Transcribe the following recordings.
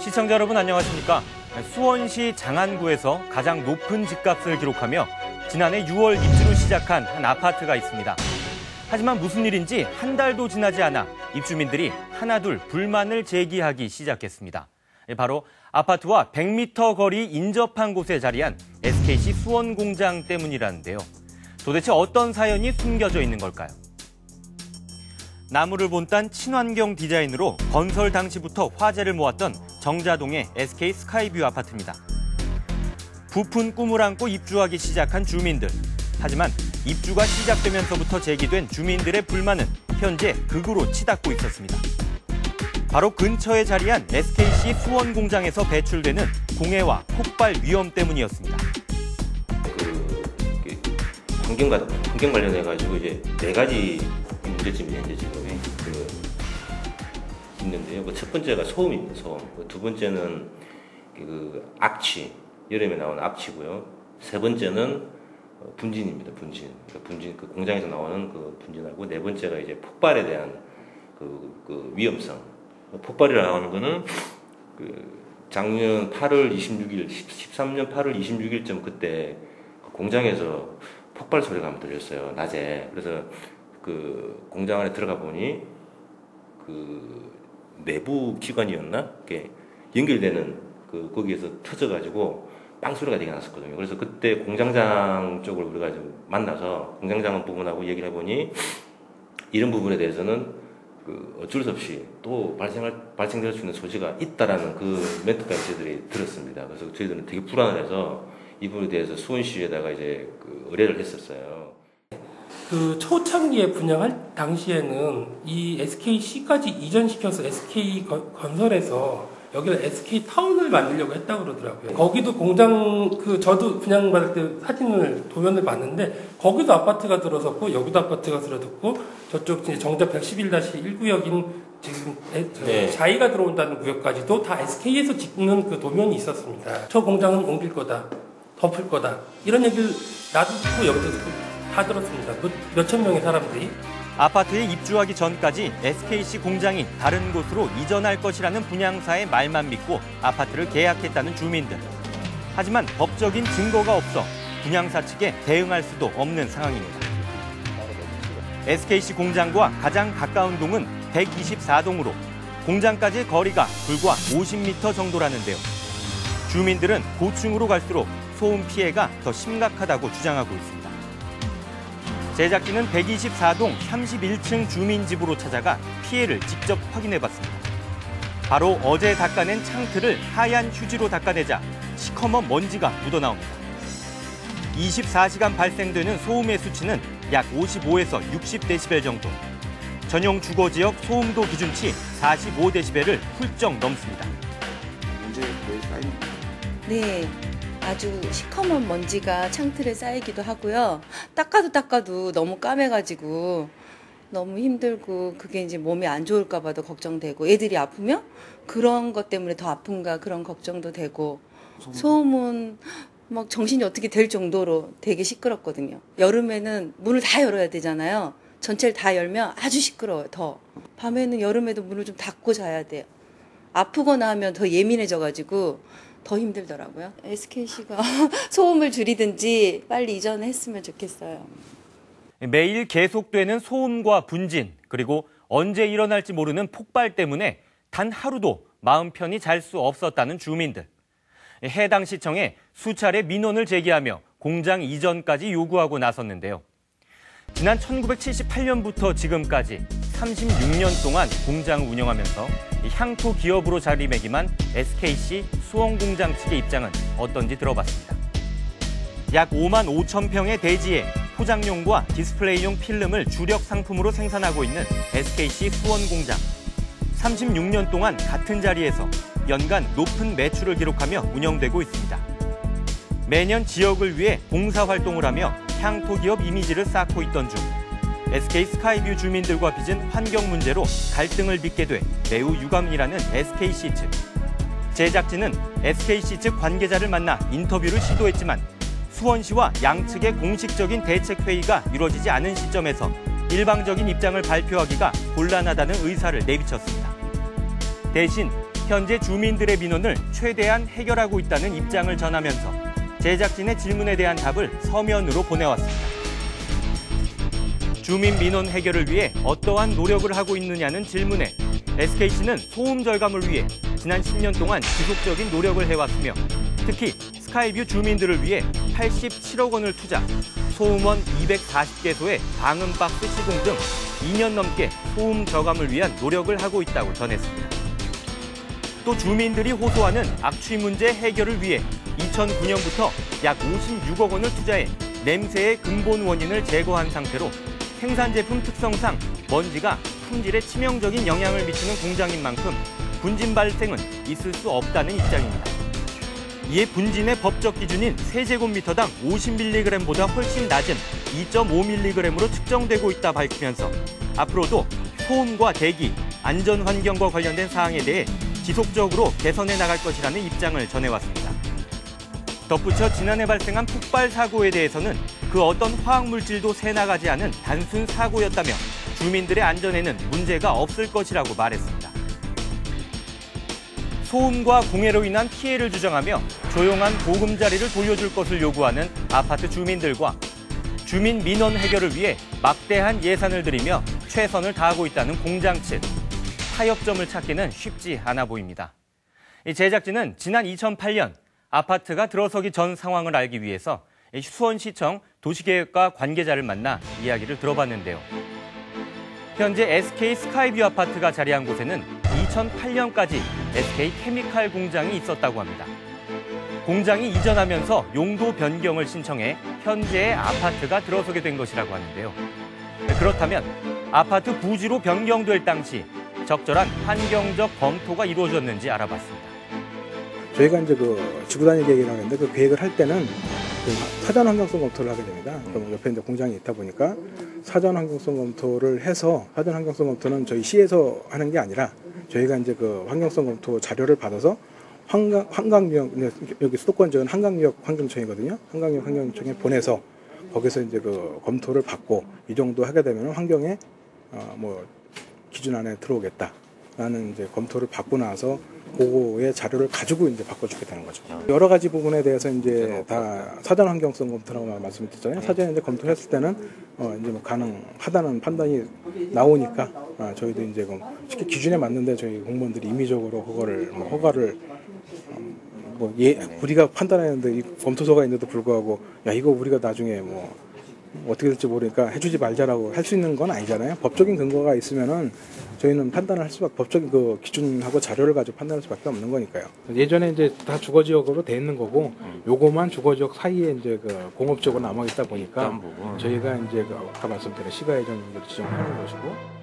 시청자 여러분 안녕하십니까? 수원시 장안구에서 가장 높은 집값을 기록하며 지난해 6월 입주를 시작한 한 아파트가 있습니다. 하지만 무슨 일인지 한 달도 지나지 않아 입주민들이 하나둘 불만을 제기하기 시작했습니다. 바로 아파트와 100m 거리 인접한 곳에 자리한 SKC 수원공장 때문이라는데요. 도대체 어떤 사연이 숨겨져 있는 걸까요? 나무를 본딴 친환경 디자인으로 건설 당시부터 화제를 모았던 정자동의 SK 스카이뷰 아파트입니다. 부푼 꿈을 안고 입주하기 시작한 주민들. 하지만 입주가 시작되면서부터 제기된 주민들의 불만은 현재 극으로 치닫고 있었습니다. 바로 근처에 자리한 SKC 수원 공장에서 배출되는 공해와 폭발 위험 때문이었습니다. 환경 관련해가지고 이제 4가지 문제점이 현재 지금 있는데요. 첫 번째가 소음입니다. 소음. 두 번째는 악취, 여름에 나오는 악취고요. 세 번째는 분진입니다. 분진. 분진, 공장에서 나오는 분진하고, 네 번째가 이제 폭발에 대한 위험성. 폭발이라고 하는 거는 작년 8월 26일, 13년 8월 26일쯤 그때 공장에서 폭발 소리가 한번 들렸어요. 낮에. 그래서 공장 안에 들어가 보니 내부 기관이었나? 이렇게 연결되는 거기에서 터져가지고 빵 소리가 되게 났었거든요. 그래서 그때 공장장 쪽을 우리가 좀 만나서 공장장 부분하고 얘기를 해보니 이런 부분에 대해서는 어쩔 수 없이 또 발생될 수 있는 소지가 있다라는 멘트까지 저희들이 들었습니다. 그래서 저희들은 되게 불안해서 이 부분에 대해서 수원시에다가 이제 의뢰를 했었어요. 초창기에 분양할 당시에는 이 SKC까지 이전시켜서 SK건설에서 여기를 SK타운을 만들려고 했다고 그러더라고요. 거기도 공장, 저도 분양받을 때 도면을 봤는데, 거기도 아파트가 들어섰고, 여기도 아파트가 들어섰고, 저쪽 정자 111-1구역인 지금 자이가 들어온다는 구역까지도 다 SK에서 짓는 도면이 있었습니다. 저 공장은 옮길 거다, 덮을 거다, 이런 얘기를 나도 듣고 여기도 듣고 다 들었습니다. 몇천 명의 사람들이. 아파트에 입주하기 전까지 SKC 공장이 다른 곳으로 이전할 것이라는 분양사의 말만 믿고 아파트를 계약했다는 주민들. 하지만 법적인 증거가 없어 분양사 측에 대응할 수도 없는 상황입니다. SKC 공장과 가장 가까운 동은 124동으로 공장까지의 거리가 불과 50m 정도라는데요. 주민들은 고층으로 갈수록 소음 피해가 더 심각하다고 주장하고 있습니다. 제작진은 124동 31층 주민집으로 찾아가 피해를 직접 확인해봤습니다. 바로 어제 닦아낸 창틀을 하얀 휴지로 닦아내자 시커먼 먼지가 묻어나옵니다. 24시간 발생되는 소음의 수치는 약 55에서 60데시벨 정도. 전용 주거지역 소음도 기준치 45데시벨을 훌쩍 넘습니다. 네. 아주 시커먼 먼지가 창틀에 쌓이기도 하고요. 닦아도 너무 까매가지고 너무 힘들고, 그게 이제 몸이 안 좋을까 봐도 걱정되고, 애들이 아프면 그런 것 때문에 더 아픈가 그런 걱정도 되고, 소음은 막 정신이 어떻게 될 정도로 되게 시끄럽거든요. 여름에는 문을 다 열어야 되잖아요. 전체를 다 열면 아주 시끄러워요. 더 밤에는, 여름에도 문을 좀 닫고 자야 돼요. 아프거나 하면 더 예민해져가지고 더 힘들더라고요. SKC가 소음을 줄이든지 빨리 이전했으면 좋겠어요. 매일 계속되는 소음과 분진, 그리고 언제 일어날지 모르는 폭발 때문에 단 하루도 마음 편히 잘 수 없었다는 주민들. 해당 시청에 수차례 민원을 제기하며 공장 이전까지 요구하고 나섰는데요. 지난 1978년부터 지금까지 36년 동안 공장을 운영하면서 향토 기업으로 자리매김한 SKC 수원공장 측의 입장은 어떤지 들어봤습니다. 약 5만 5천 평의 대지에 포장용과 디스플레이용 필름을 주력 상품으로 생산하고 있는 SKC 수원공장. 36년 동안 같은 자리에서 연간 높은 매출을 기록하며 운영되고 있습니다. 매년 지역을 위해 봉사활동을 하며 향토 기업 이미지를 쌓고 있던 중 SK 스카이뷰 주민들과 빚은 환경 문제로 갈등을 빚게 돼 매우 유감이라는 SKC 측. 제작진은 SKC 측 관계자를 만나 인터뷰를 시도했지만 수원시와 양측의 공식적인 대책 회의가 이루어지지 않은 시점에서 일방적인 입장을 발표하기가 곤란하다는 의사를 내비쳤습니다. 대신 현재 주민들의 민원을 최대한 해결하고 있다는 입장을 전하면서 제작진의 질문에 대한 답을 서면으로 보내왔습니다. 주민 민원 해결을 위해 어떠한 노력을 하고 있느냐는 질문에 SKC는 소음 절감을 위해 지난 10년 동안 지속적인 노력을 해왔으며 특히 스카이뷰 주민들을 위해 87억 원을 투자, 소음원 240개소의 방음박스 시공 등 2년 넘게 소음 저감을 위한 노력을 하고 있다고 전했습니다. 또 주민들이 호소하는 악취 문제 해결을 위해 2009년부터 약 56억 원을 투자해 냄새의 근본 원인을 제거한 상태로 생산 제품 특성상 먼지가 품질에 치명적인 영향을 미치는 공장인 만큼 분진 발생은 있을 수 없다는 입장입니다. 이에 분진의 법적 기준인 세제곱미터당 50mg보다 훨씬 낮은 2.5mg으로 측정되고 있다 밝히면서 앞으로도 소음과 대기, 안전 환경과 관련된 사항에 대해 지속적으로 개선해 나갈 것이라는 입장을 전해왔습니다. 덧붙여 지난해 발생한 폭발 사고에 대해서는 그 어떤 화학물질도 새나가지 않은 단순 사고였다며 주민들의 안전에는 문제가 없을 것이라고 말했습니다. 소음과 공해로 인한 피해를 주장하며 조용한 보금자리를 돌려줄 것을 요구하는 아파트 주민들과 주민 민원 해결을 위해 막대한 예산을 들이며 최선을 다하고 있다는 공장 측. 타협점을 찾기는 쉽지 않아 보입니다. 이 제작진은 지난 2008년 아파트가 들어서기 전 상황을 알기 위해서 수원시청 도시계획과 관계자를 만나 이야기를 들어봤는데요. 현재 SK 스카이뷰 아파트가 자리한 곳에는 2008년까지 SK 케미칼 공장이 있었다고 합니다. 공장이 이전하면서 용도 변경을 신청해 현재의 아파트가 들어서게 된 것이라고 하는데요. 그렇다면 아파트 부지로 변경될 당시 적절한 환경적 검토가 이루어졌는지 알아봤습니다. 저희가 이제 그 지구단위 계획이라고 하는데 그 계획을 할 때는 그 사전 환경성 검토를 하게 됩니다. 그럼 옆에 이제 공장이 있다 보니까 사전 환경성 검토를 해서 사전 환경성 검토는 저희 시에서 하는 게 아니라 저희가 이제 그 환경성 검토 자료를 받아서 한강역 여기 수도권 지역은 한강역 환경청이거든요. 한강역 환경청에 보내서 거기서 이제 그 검토를 받고 이 정도 하게 되면 환경에 뭐 기준 안에 들어오겠다라는 이제 검토를 받고 나서 그거의 자료를 가지고 이제 바꿔주겠다는 거죠. 여러 가지 부분에 대해서 이제 다 사전 환경성 검토라고 말씀드렸잖아요. 사전에 이제 검토했을 때는 이제 뭐 가능하다는 판단이 나오니까 저희도 이제 쉽게 기준에 맞는데 저희 공무원들이 임의적으로 그거를 허가를 우리가 판단했는데 이 검토서가 있는데도 불구하고 야 이거 우리가 나중에 뭐 어떻게 될지 모르니까 해주지 말자라고 할 수 있는 건 아니잖아요. 법적인 근거가 있으면은 저희는 판단을 할 수밖에 법적인 그 기준하고 자료를 가지고 판단할 수밖에 없는 거니까요. 예전에 이제 다 주거지역으로 돼 있는 거고 요거만 주거지역 사이에 이제 그 공업적으로 남아 있다 보니까 저희가 이제 아까 말씀드린 시가 예정으로 지정하는 것이고.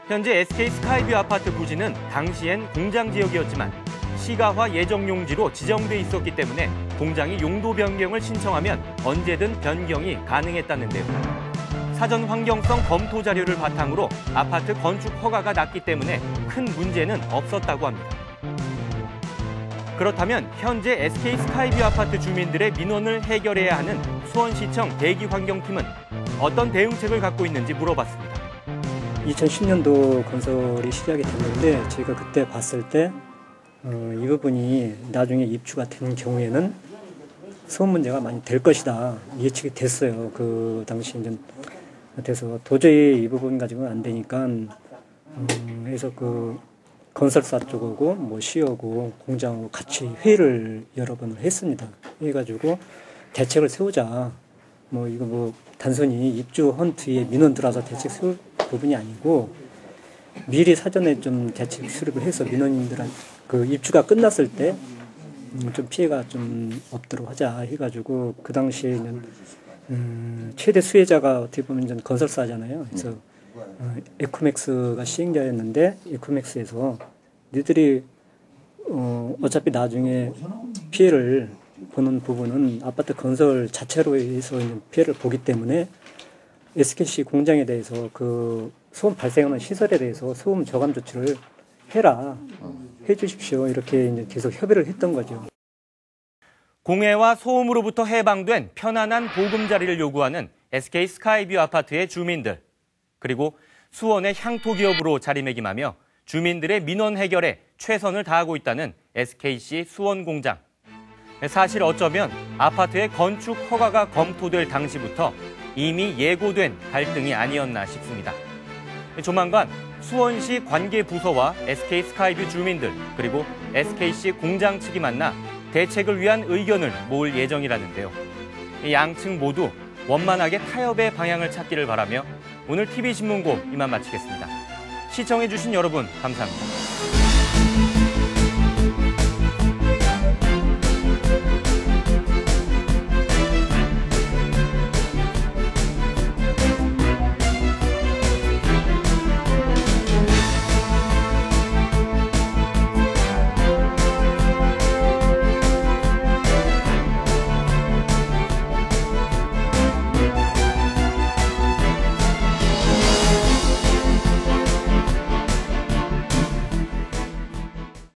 현재 SK 스카이뷰 아파트 부지는 당시엔 공장 지역이었지만 시가화 예정 용지로 지정돼 있었기 때문에 공장이 용도 변경을 신청하면 언제든 변경이 가능했다는데요. 사전 환경성 검토 자료를 바탕으로 아파트 건축 허가가 났기 때문에 큰 문제는 없었다고 합니다. 그렇다면 현재 SK 스카이뷰 아파트 주민들의 민원을 해결해야 하는 수원시청 대기환경팀은 어떤 대응책을 갖고 있는지 물어봤습니다. 2010년도 건설이 시작이 됐는데 저희가 그때 봤을 때 이 부분이 나중에 입주가 되는 경우에는 소음 문제가 많이 될 것이다 예측이 됐어요. 그 당시 이제 돼서 도저히 이 부분 가지고는 안 되니까 해서 그 건설사 쪽하고 뭐 시하고 공장하고 같이 회의를 여러 번을 했습니다. 해가지고 대책을 세우자. 뭐 이거 뭐 단순히 입주한 뒤에 민원 들어와서 대책 세울 부분이 아니고 미리 사전에 좀 대책 수립을 해서 민원인들한테 그 입주가 끝났을 때 좀 피해가 좀 없도록 하자 해가지고 그 당시에는 최대 수혜자가 어떻게 보면 좀 건설사잖아요. 그래서 에코맥스가 시행자였는데 에코맥스에서 니들이 어차피 나중에 피해를 보는 부분은 아파트 건설 자체로 해서 피해를 보기 때문에 SKC 공장에 대해서 그 소음 발생하는 시설에 대해서 소음 저감 조치를 해라. 해주십시오. 이렇게 이제 계속 협의를 했던 거죠. 공해와 소음으로부터 해방된 편안한 보금자리를 요구하는 SK 스카이뷰 아파트의 주민들, 그리고 수원의 향토기업으로 자리매김하며 주민들의 민원 해결에 최선을 다하고 있다는 SKC 수원공장. 사실 어쩌면 아파트의 건축 허가가 검토될 당시부터 이미 예고된 갈등이 아니었나 싶습니다. 조만간 수원시 관계부서와 SK스카이뷰 주민들 그리고 SKC 공장 측이 만나 대책을 위한 의견을 모을 예정이라는데요. 양측 모두 원만하게 타협의 방향을 찾기를 바라며 오늘 TV신문고 이만 마치겠습니다. 시청해주신 여러분 감사합니다.